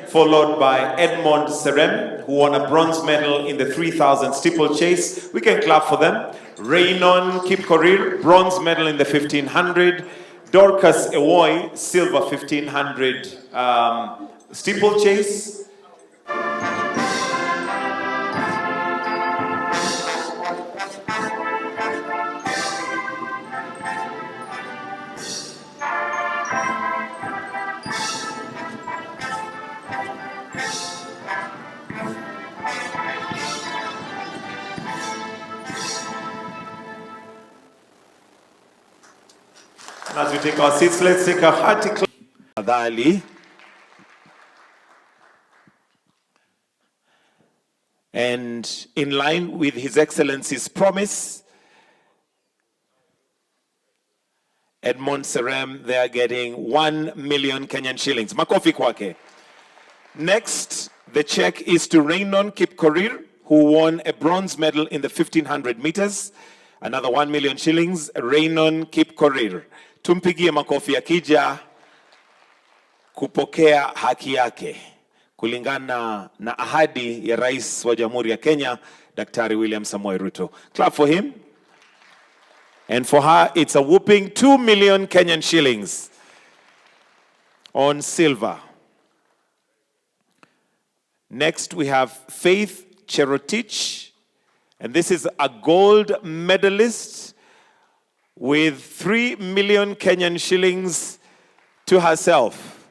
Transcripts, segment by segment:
followed by Edmond Serem, who won a bronze medal in the 3,000 steeplechase. We can clap for them. Raynon Kipkorir, bronze medal in the 1,500. Dorcas Ewoy, silver 1,500 steeplechase. As we take our seats, let's take a hearty clap. Adali. And in line with His Excellency's promise, Edmond Serem, they are getting 1 million Kenyan shillings. Makofi kwake. Next, the check is to Raynon Kipkorir, who won a bronze medal in the 1,500 meters. Another 1 million shillings, Raynon Kipkorir. Tumpigie makofi akija kupokea haki yake kulingana na ahadi ya Rais wa Jamhuri ya Kenya, Daktari William Samoei Ruto. Clap for him. And for her, it's a whooping 2 million Kenyan shillings on silver. Next, we have Faith Cherotich, and this is a gold medalist with 3 million Kenyan shillings to herself.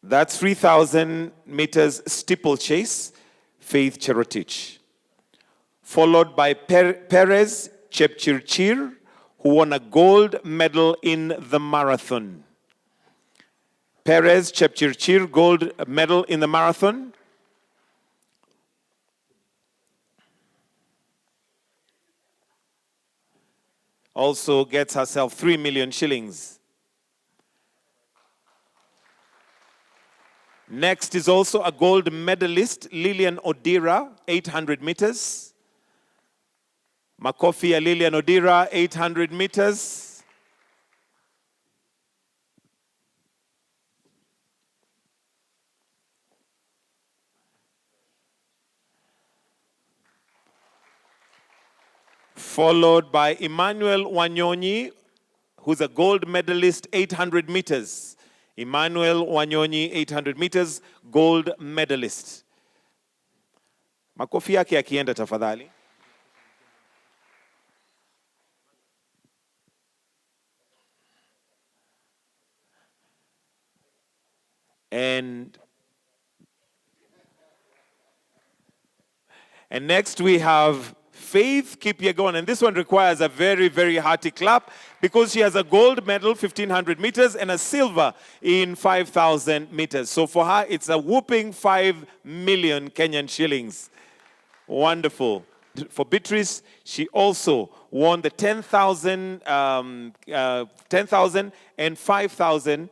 That's 3,000 meters steeplechase, Faith Cherotich. Followed by Perez Chepchirchir, who won a gold medal in the marathon. Perez Chepchirchir, gold medal in the marathon. Also gets herself 3 million shillings. Next is also a gold medalist, Lilian Odira, 800 meters. Makofi ya Lilian Odira, 800 meters. Followed by Emmanuel Wanyonyi, who's a gold medalist, 800 meters. Emmanuel Wanyonyi, 800 meters, gold medalist. Makofi yake yakienda tafadhali. And next we have Faith Kipyegon, and this one requires a very, very hearty clap because she has a gold medal, 1,500 meters, and a silver in 5,000 meters. So for her, it's a whooping 5 million Kenyan shillings. Wonderful. For Beatrice, she also won the 10,000 and 5,000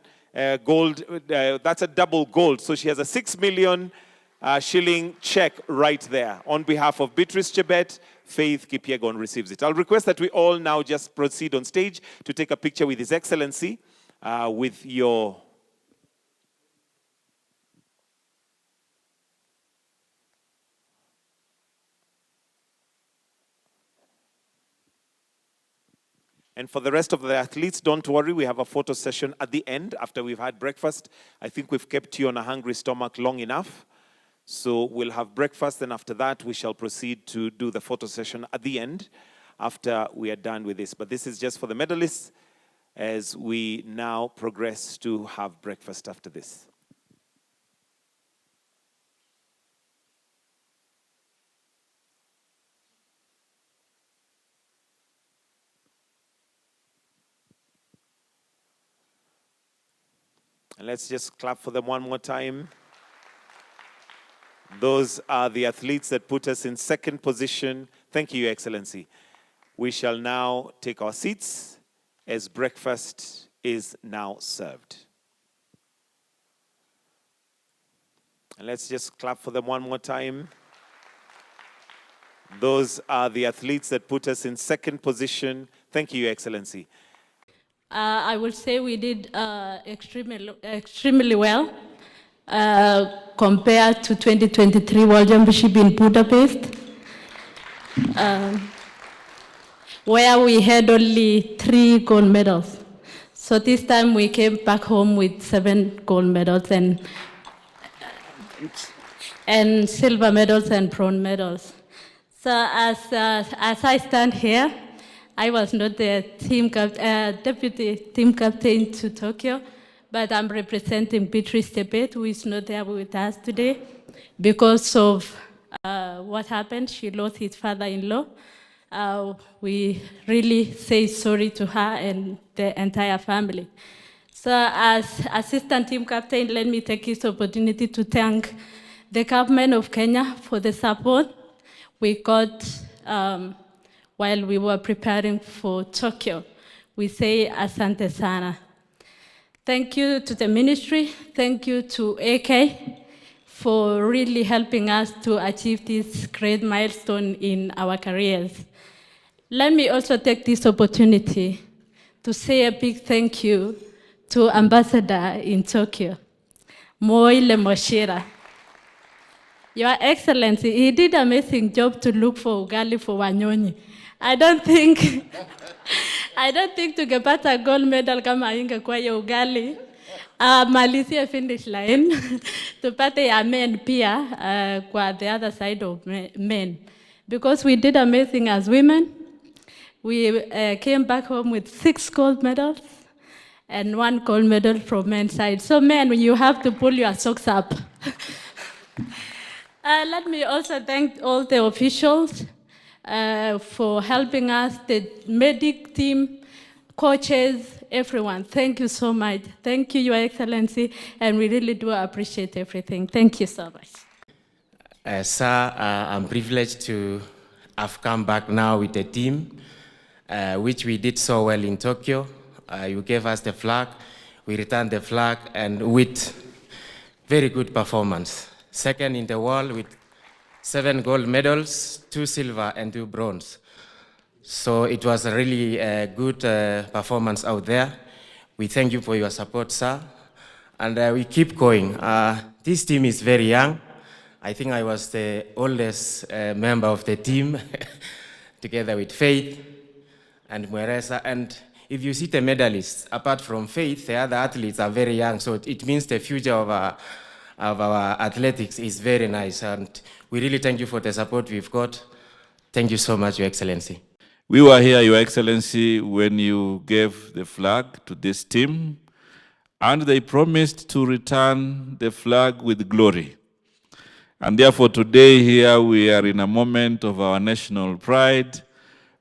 gold. That's a double gold. So she has a 6 million shilling check right there. On behalf of Beatrice Chebet, Faith Kipyegon receives it. I'll request that we all now just proceed on stage to take a picture with His Excellency with your... And for the rest of the athletes, don't worry, we have a photo session at the end after we've had breakfast. I think we've kept you on a hungry stomach long enough. So we'll have breakfast, and after that, we shall proceed to do the photo session at the end after we are done with this. But this is just for the medalists as we now progress to have breakfast after this. And let's just clap for them one more time. Those are the athletes that put us in second position. Thank you, Your Excellency. We shall now take our seats as breakfast is now served. And let's just clap for them one more time. Those are the athletes that put us in second position. Thank you, Your Excellency. I will say we did extremely well compared to 2023 World Championship in Budapest, where we had only 3 gold medals. So this time we came back home with 7 gold medals and silver medals and bronze medals. So as I stand here, I was not the deputy team captain to Tokyo, but I'm representing Beatrice Tebet, who is not there with us today because of what happened. She lost his father-in-law. We really say sorry to her and the entire family. So as assistant team captain, let me take this opportunity to thank the government of Kenya for the support we got while we were preparing for Tokyo. We say asante sana. Thank you to the ministry, thank you to AK for really helping us to achieve this great milestone in our careers. Let me also take this opportunity to say a big thank you to Ambassador in Tokyo, Moile Moshira. Your Excellency, he did an amazing job to look for ugali for Wanyonyi. I don't think tungepata gold medal kama ingekuwa ya ugali. Malizie finish line. Tupate ya men pia kwa the other side of men. Because we did amazing as women. We came back home with 6 gold medals and 1 gold medal from men's side. So men, you have to pull your socks up. Let me also thank all the officials for helping us, the medic team, coaches, everyone. Thank you so much. Thank you, Your Excellency, and we really do appreciate everything. Thank you so much. Sir, I'm privileged to have come back now with the team, which we did so well in Tokyo. You gave us the flag, we returned the flag, and with very good performance. Second in the world with 7 gold medals, 2 silver and 2 bronze. So it was a really good performance out there. We thank you for your support, sir. And we keep going. This team is very young. I think I was the oldest member of the team, together with Faith and Mweresa. And if you see the medalists, apart from Faith, the other athletes are very young. So it means the future of our athletics is very nice. And we really thank you for the support we've got. Thank you so much, Your Excellency. We were here, Your Excellency, when you gave the flag to this team, and they promised to return the flag with glory. And therefore today here we are in a moment of our national pride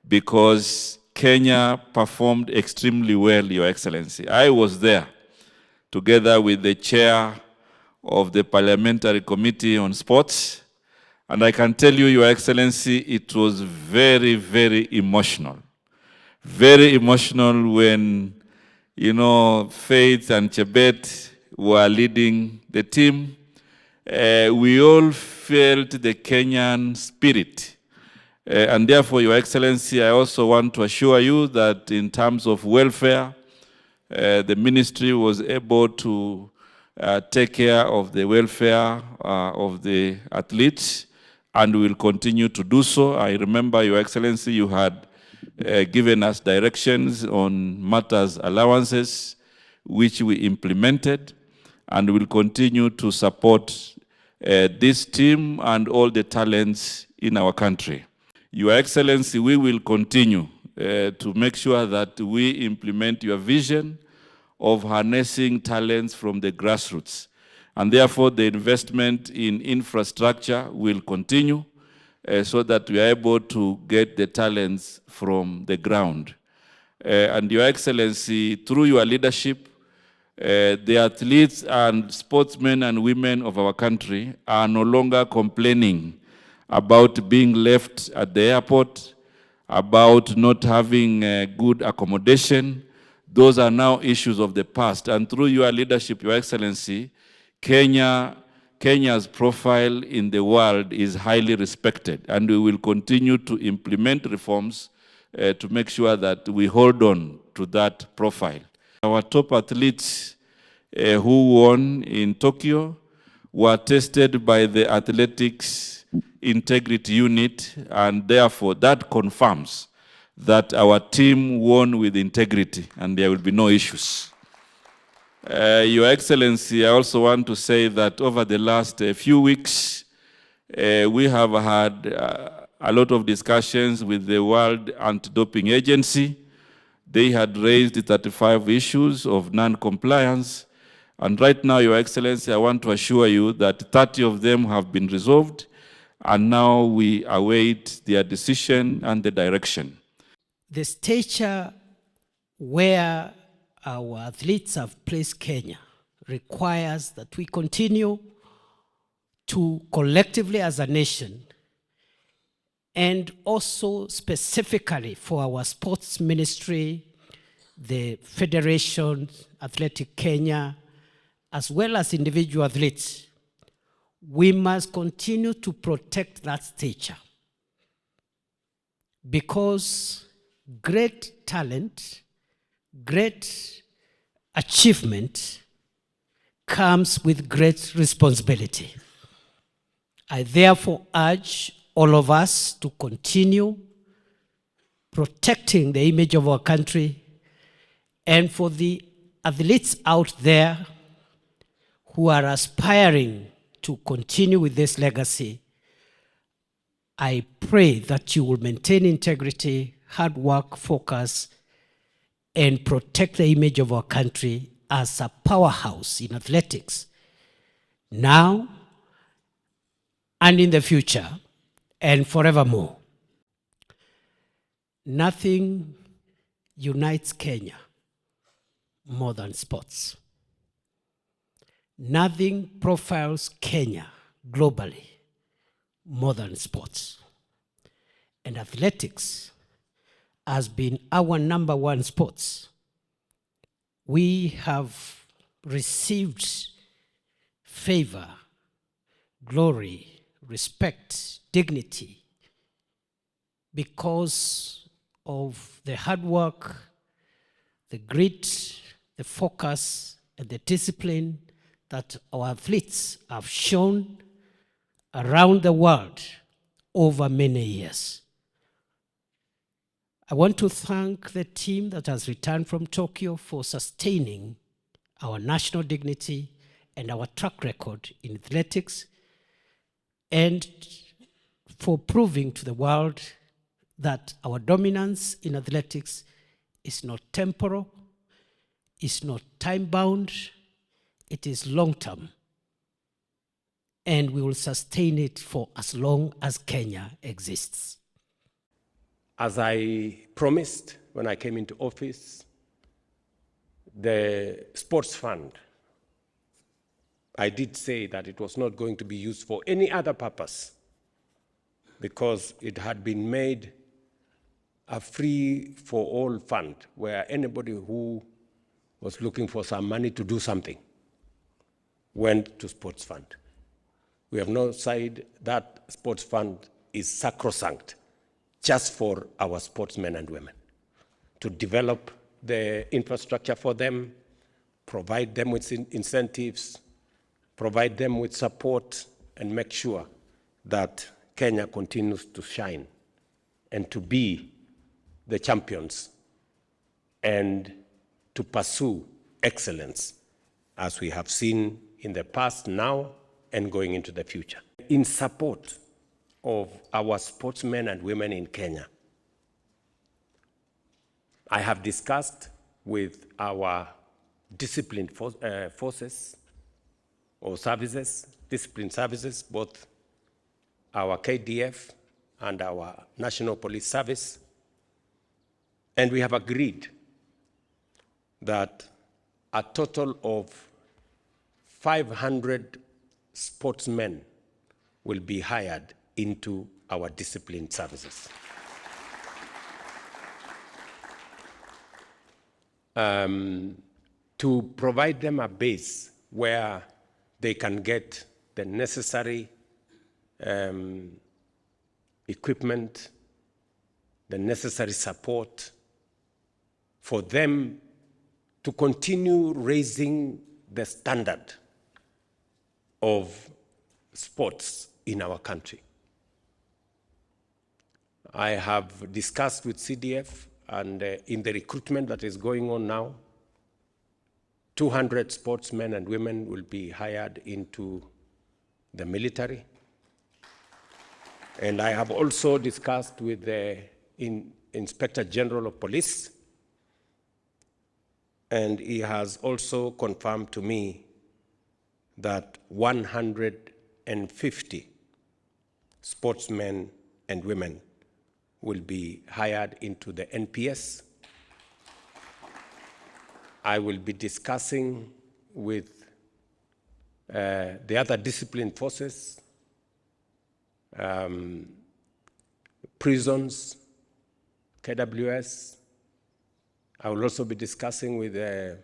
because Kenya performed extremely well, Your Excellency. I was there together with the chair of the Parliamentary Committee on Sports, and I can tell you, Your Excellency, it was very, very emotional. Very emotional when, you know, Faith and Chebet were leading the team. We all felt the Kenyan spirit. And therefore, Your Excellency, I also want to assure you that in terms of welfare, the ministry was able to take care of the welfare of the athletes, and will continue to do so. I remember, Your Excellency, you had given us directions on matters allowances, which we implemented, and will continue to support this team and all the talents in our country. Your Excellency, we will continue to make sure that we implement your vision of harnessing talents from the grassroots. And therefore, the investment in infrastructure will continue so that we are able to get the talents from the ground. And Your Excellency, through your leadership, the athletes and sportsmen and women of our country are no longer complaining about being left at the airport, about not having good accommodation. Those are now issues of the past. And through your leadership, Your Excellency, Kenya's profile in the world is highly respected, and we will continue to implement reforms to make sure that we hold on to that profile. Our top athletes who won in Tokyo were tested by the athletics integrity unit, and therefore that confirms that our team won with integrity and there will be no issues. Your Excellency, I also want to say that over the last few weeks, we have had a lot of discussions with the World Anti-Doping Agency. They had raised 35 issues of non-compliance. And right now, Your Excellency, I want to assure you that 30 of them have been resolved, and now we await their decision and the direction. The stature where our athletes have placed Kenya requires that we continue to collectively as a nation, and also specifically for our sports ministry, the Federation, Athletic Kenya, as well as individual athletes, we must continue to protect that stature, because great talent, great achievement comes with great responsibility. I therefore urge all of us to continue protecting the image of our country, and for the athletes out there who are aspiring to continue with this legacy, I pray that you will maintain integrity, hard work, focus, and protect the image of our country as a powerhouse in athletics, now and in the future, and forevermore. Nothing unites Kenya more than sports. Nothing profiles Kenya globally more than sports. And athletics has been our number one sports. We have received favor, glory, respect, dignity because of the hard work, the grit, the focus, and the discipline that our athletes have shown around the world over many years. I want to thank the team that has returned from Tokyo for sustaining our national dignity and our track record in athletics, and for proving to the world that our dominance in athletics is not temporal, is not time-bound, it is long-term, and we will sustain it for as long as Kenya exists. As I promised when I came into office, the sports fund, I did say that it was not going to be used for any other purpose, because it had been made a free-for-all fund where anybody who was looking for some money to do something went to sports fund. We have now said that sports fund is sacrosanct just for our sportsmen and women, to develop the infrastructure for them, provide them with incentives, provide them with support, and make sure that Kenya continues to shine and to be the champions and to pursue excellence as we have seen in the past, now, and going into the future. In support of our sportsmen and women in Kenya, I have discussed with our discipline forces or services, discipline services, both our KDF and our National Police Service, and we have agreed that a total of 500 sportsmen will be hired into our discipline services. To provide them a base where they can get the necessary equipment, the necessary support for them to continue raising the standard of sports in our country. I have discussed with CDF, and in the recruitment that is going on now, 200 sportsmen and women will be hired into the military. And I have also discussed with the Inspector General of Police, and he has also confirmed to me that 150 sportsmen and women will be hired into the NPS. I will be discussing with the other discipline forces, prisons, KWS. I will also be discussing with the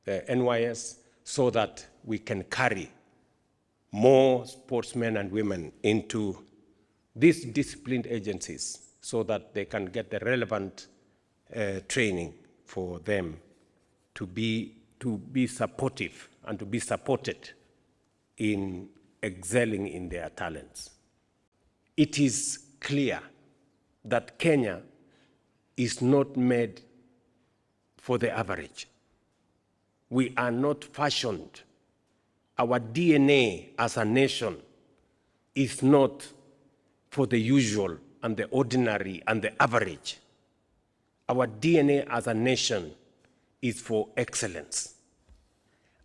NYS so that we can carry more sportsmen and women into these disciplined agencies so that they can get the relevant training for them to be supportive and to be supported in excelling in their talents. It is clear that Kenya is not made for the average. We are not fashioned. Our DNA as a nation is not for the usual and the ordinary and the average. Our DNA as a nation is for excellence.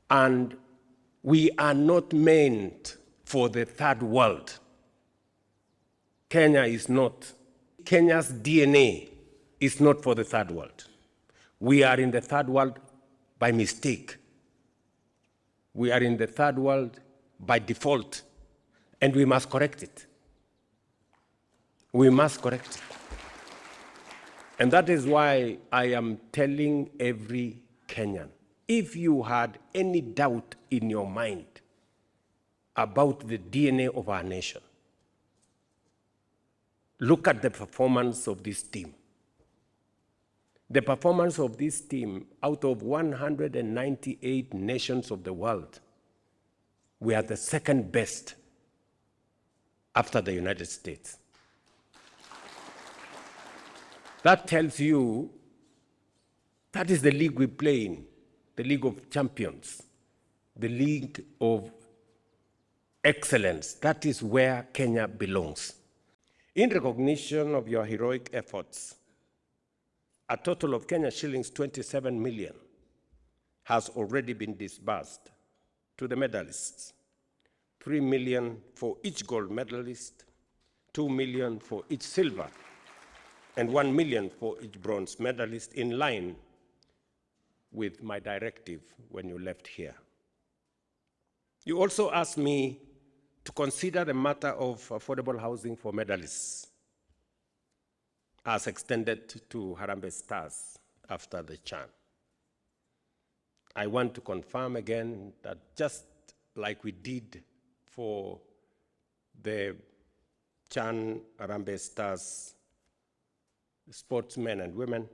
And we are not meant for the third world. Kenya is not. Kenya's DNA is not for the third world. We are in the third world by mistake. We are in the third world by default, and we must correct it. We must correct it. And that is why I am telling every Kenyan, if you had any doubt in your mind about the DNA of our nation, look at the performance of this team. The performance of this team, out of 198 nations of the world, we are the second best after the United States. That tells you that is the league we play in, the League of Champions, the League of Excellence. That is where Kenya belongs. In recognition of your heroic efforts, a total of Kenya shillings 27 million has already been disbursed to the medalists. 3 million for each gold medalist, 2 million for each silver, and 1 million for each bronze medalist, in line with my directive when you left here. You also asked me to consider the matter of affordable housing for medalists as extended to Harambee Stars after the CHAN. I want to confirm again that just like we did for the CHAN Harambee Stars sportsmen and women,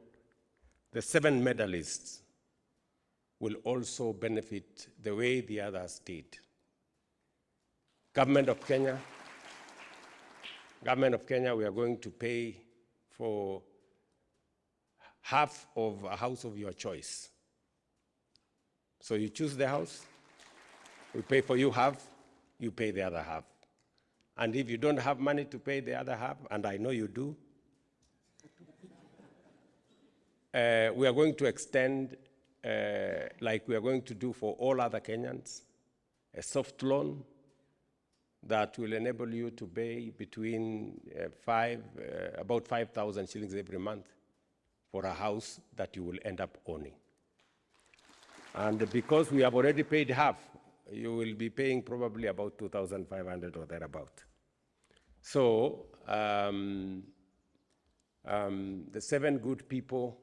the 7 medalists will also benefit the way the others did. Government of Kenya, we are going to pay for half of a house of your choice. So you choose the house, we pay for you half, you pay the other half. And if you don't have money to pay the other half, and I know you do, we are going to extend, like we are going to do for all other Kenyans, a soft loan that will enable you to pay between about 5,000 shillings every month for a house that you will end up owning. And because we have already paid half, you will be paying probably about 2,500 or thereabout. So the 7 good people,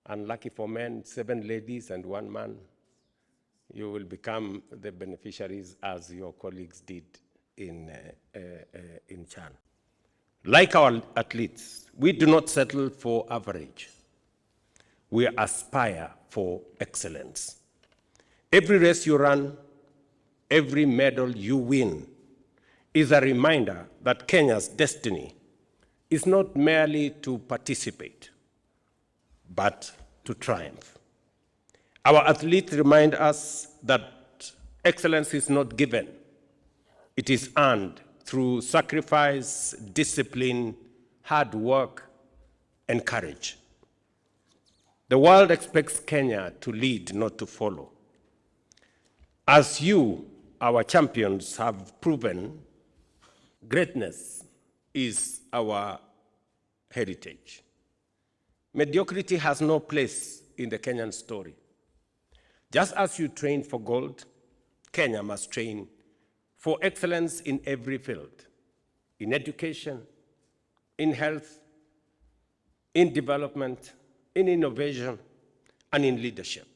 unlucky for men, 7 ladies and 1 man, you will become the beneficiaries as your colleagues did in CHAN. Like our athletes, we do not settle for average. We aspire for excellence. Every race you run, every medal you win is a reminder that Kenya's destiny is not merely to participate, but to triumph. Our athletes remind us that excellence is not given. It is earned through sacrifice, discipline, hard work, and courage. The world expects Kenya to lead, not to follow. As you, our champions, have proven, greatness is our heritage. Mediocrity has no place in the Kenyan story. Just as you train for gold, Kenya must train for excellence in every field, in education, in health, in development, in innovation, and in leadership.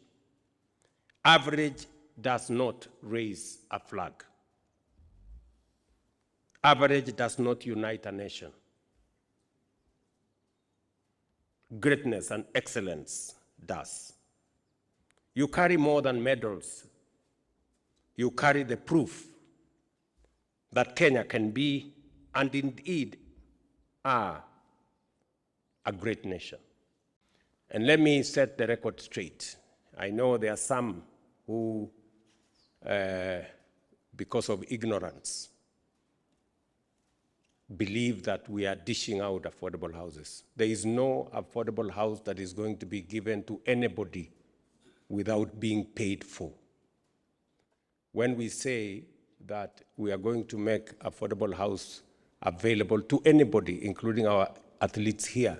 Average does not raise a flag. Average does not unite a nation. Greatness and excellence does. You carry more than medals. You carry the proof that Kenya can be, and indeed are, a great nation. And let me set the record straight. I know there are some who, because of ignorance, believe that we are dishing out affordable houses. There is no affordable house that is going to be given to anybody without being paid for. When we say that we are going to make affordable house available to anybody, including our athletes here,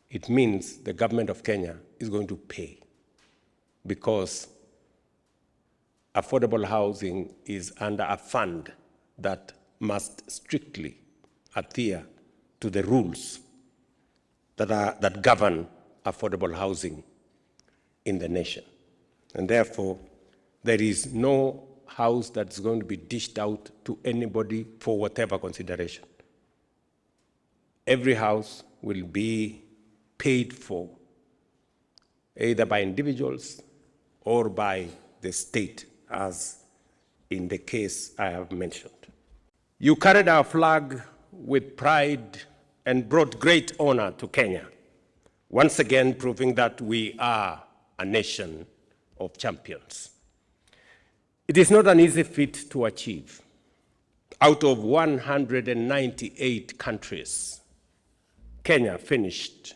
it means the government of Kenya is going to pay, because affordable housing is under a fund that must strictly adhere to the rules that govern affordable housing in the nation. And therefore, there is no house that's going to be dished out to anybody for whatever consideration. Every house will be paid for, either by individuals or by the state, as in the case I have mentioned. You carried our flag with pride and brought great honor to Kenya, once again proving that we are a nation of champions. It is not an easy feat to achieve. Out of 198 countries, Kenya finished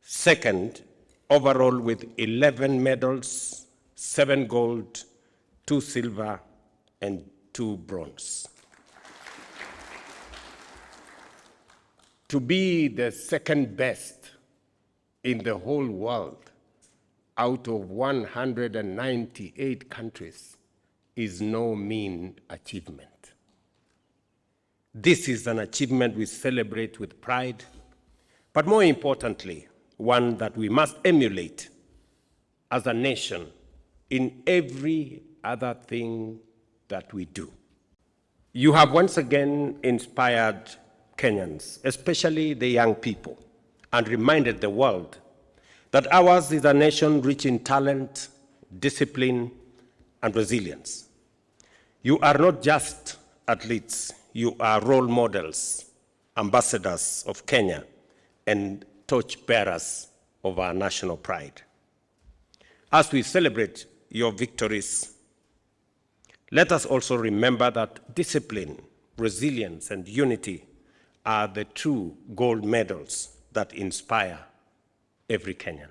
second overall with 11 medals, 7 gold, 2 silver, and 2 bronze. To be the second best in the whole world out of 198 countries is no mean achievement. This is an achievement we celebrate with pride, but more importantly, one that we must emulate as a nation in every other thing that we do. You have once again inspired Kenyans, especially the young people, and reminded the world that ours is a nation rich in talent, discipline, and resilience. You are not just athletes, you are role models, ambassadors of Kenya, and torchbearers of our national pride. As we celebrate your victories, let us also remember that discipline, resilience, and unity are the true gold medals that inspire every Kenyan.